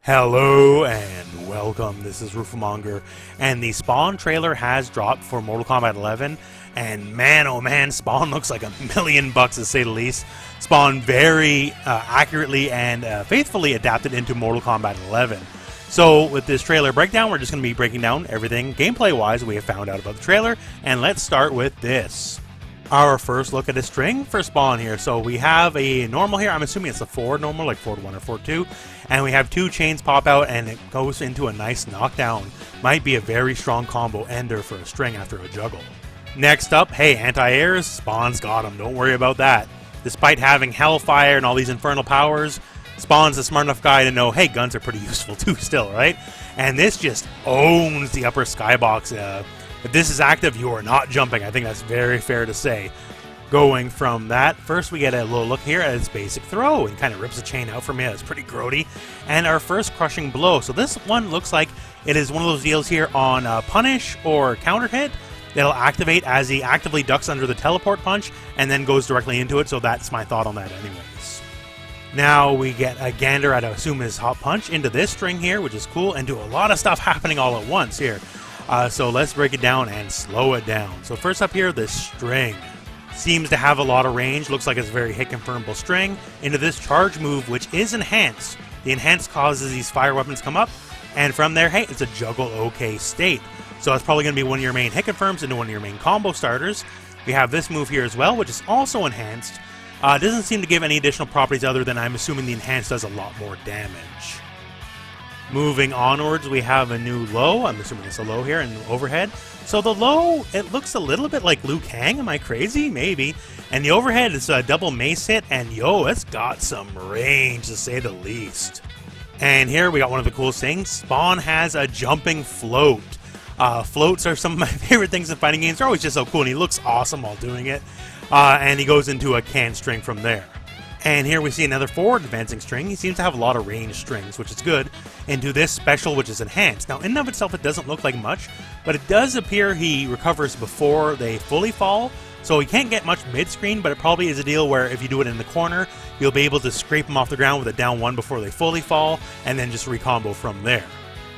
Hello and welcome, this is Rooflemonger, and the Spawn trailer has dropped for Mortal Kombat 11, and man oh man, Spawn looks like $1,000,000 to say the least. Spawn very accurately and faithfully adapted into Mortal Kombat 11. So with this trailer breakdown, we're just going to be breaking down everything gameplay-wise we have found out about the trailer, and let's start with this. Our first look at a string for Spawn here. So we have a normal here. I'm assuming it's a forward normal, like forward 1 or forward 2. And we have two chains pop out and it goes into a nice knockdown. Might be a very strong combo ender for a string after a juggle. Next up, hey, anti-airs, Spawn's got him. Don't worry about that. Despite having Hellfire and all these infernal powers, Spawn's a smart enough guy to know, hey, guns are pretty useful too still, right? And this just owns the upper skybox. If this is active, you are not jumping. I think that's very fair to say. Going from that, first we get a little look here at its basic throw, and kind of rips the chain out from it. It's pretty grody. And our first crushing blow. So this one looks like it is one of those deals here on punish or counter hit. It'll activate as he actively ducks under the teleport punch and then goes directly into it. So that's my thought on that anyways. Now we get a gander at, I assume, his hot punch into this string here, which is cool, and do a lot of stuff happening all at once here. So let's break it down and slow it down. So first up here, this string seems to have a lot of range. Looks like it's a very hit confirmable string into this charge move, which is enhanced. The enhanced causes these fire weapons come up, and from there, hey, it's a juggle okay state. So it's probably going to be one of your main hit confirms into one of your main combo starters. We have this move here as well, which is also enhanced. Doesn't seem to give any additional properties other than I'm assuming the enhanced does a lot more damage. Moving onwards, we have a new low. I'm assuming it's a low here and overhead. So the low, it looks a little bit like Liu Kang. Am I crazy? Maybe. And the overhead is a double mace hit, and yo, it's got some range to say the least. And here we got one of the coolest things. Spawn has a jumping float. Floats are some of my favorite things in fighting games. They're always just so cool, and he looks awesome while doing it. And he goes into a can string from there. And here we see another forward advancing string. He seems to have a lot of range strings, which is good, into this special, which is enhanced. Now, in and of itself, it doesn't look like much, but it does appear he recovers before they fully fall, so he can't get much mid-screen, but it probably is a deal where if you do it in the corner, you'll be able to scrape them off the ground with a down one before they fully fall, and then just recombo from there.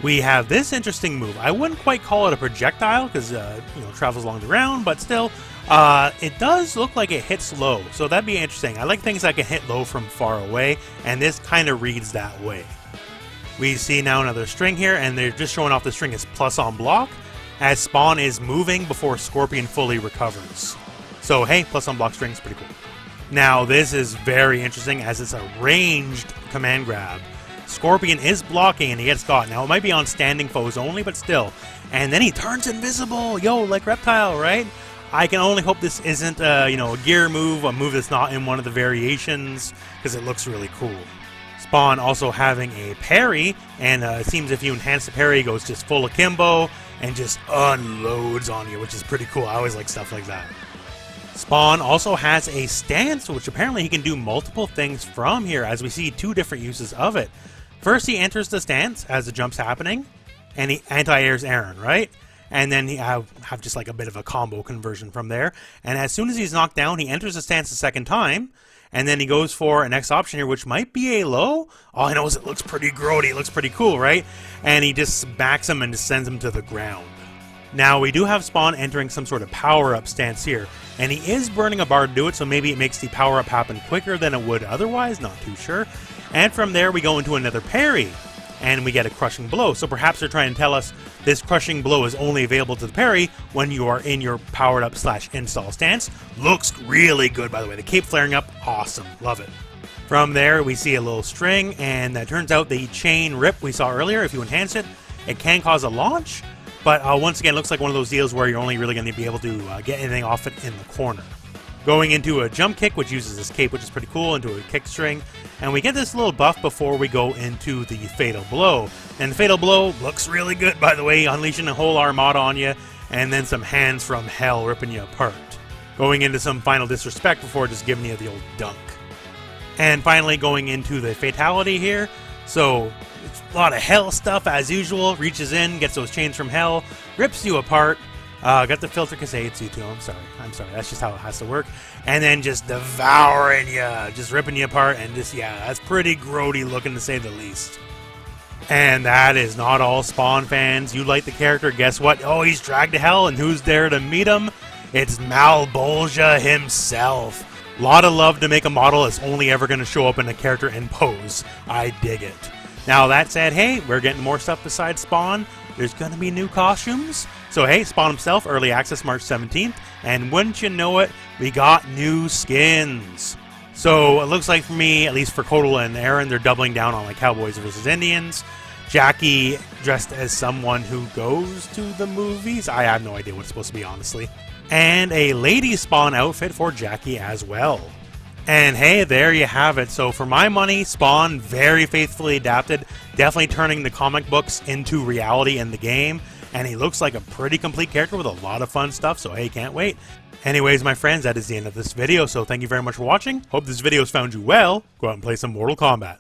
We have this interesting move. I wouldn't quite call it a projectile, because, travels along the ground, but still, it does look like it hits low, so that'd be interesting. I like things that can hit low from far away, and this kind of reads that way. We see now another string here, and they're just showing off the string as plus on block, as Spawn is moving before Scorpion fully recovers. So hey, plus on block string is pretty cool. Now this is very interesting as it's a ranged command grab. Scorpion is blocking and he gets caught. Now it might be on standing foes only, but still. And then he turns invisible, yo, like Reptile, right? I can only hope this isn't, a gear move, a move that's not in one of the variations, because it looks really cool. Spawn also having a parry, and it seems if you enhance the parry, it goes just full akimbo, and just unloads on you, which is pretty cool. I always like stuff like that. Spawn also has a stance, which apparently he can do multiple things from here, as we see two different uses of it. First, he enters the stance as the jump's happening, and he anti-airs Aaron, right? And then he have just like a bit of a combo conversion from there. And as soon as he's knocked down, he enters the stance a second time. And then he goes for a next option here, which might be a low. All I know is it looks pretty grody. It looks pretty cool, right? And he just backs him and just sends him to the ground. Now, we do have Spawn entering some sort of power-up stance here. And he is burning a bar to do it, so maybe it makes the power-up happen quicker than it would otherwise. Not too sure. And from there, we go into another parry. And we get a crushing blow. So perhaps they're trying to tell us this crushing blow is only available to the parry when you are in your powered up / install stance. Looks really good, by the way. The cape flaring up, awesome. Love it. From there, we see a little string, and that turns out the chain rip we saw earlier, if you enhance it, it can cause a launch. But once again, it looks like one of those deals where you're only really going to be able to get anything off it in the corner. Going into a jump kick, which uses this cape, which is pretty cool, into a kick string. And we get this little buff before we go into the fatal blow. And the fatal blow looks really good, by the way, unleashing a whole armada on you, and then some hands from hell ripping you apart. Going into some final disrespect before just giving you the old dunk. And finally going into the fatality here. So, it's a lot of hell stuff as usual. Reaches in, gets those chains from hell, rips you apart. Got the filter Kaseitsu too. I'm sorry. That's just how it has to work. And then just devouring you, just ripping you apart, and just, yeah, that's pretty grody looking to say the least. And that is not all, Spawn fans. You like the character, guess what? Oh, he's dragged to hell, and who's there to meet him? It's Malbolgia himself. Lot of love to make a model that's only ever going to show up in a character in pose. I dig it. Now that said, hey, we're getting more stuff besides Spawn. There's going to be new costumes. So hey, Spawn himself, early access March 17th. And wouldn't you know it, we got new skins. So it looks like for me, at least for Kotal and Aaron, they're doubling down on like Cowboys versus Indians. Jackie dressed as someone who goes to the movies. I have no idea what it's supposed to be, honestly. And a lady Spawn outfit for Jackie as well. And hey, there you have it. So for my money, Spawn very faithfully adapted, definitely turning the comic books into reality in the game. And he looks like a pretty complete character with a lot of fun stuff, so hey, can't wait. Anyways, my friends, that is the end of this video, so thank you very much for watching. Hope this video has found you well. Go out and play some Mortal Kombat.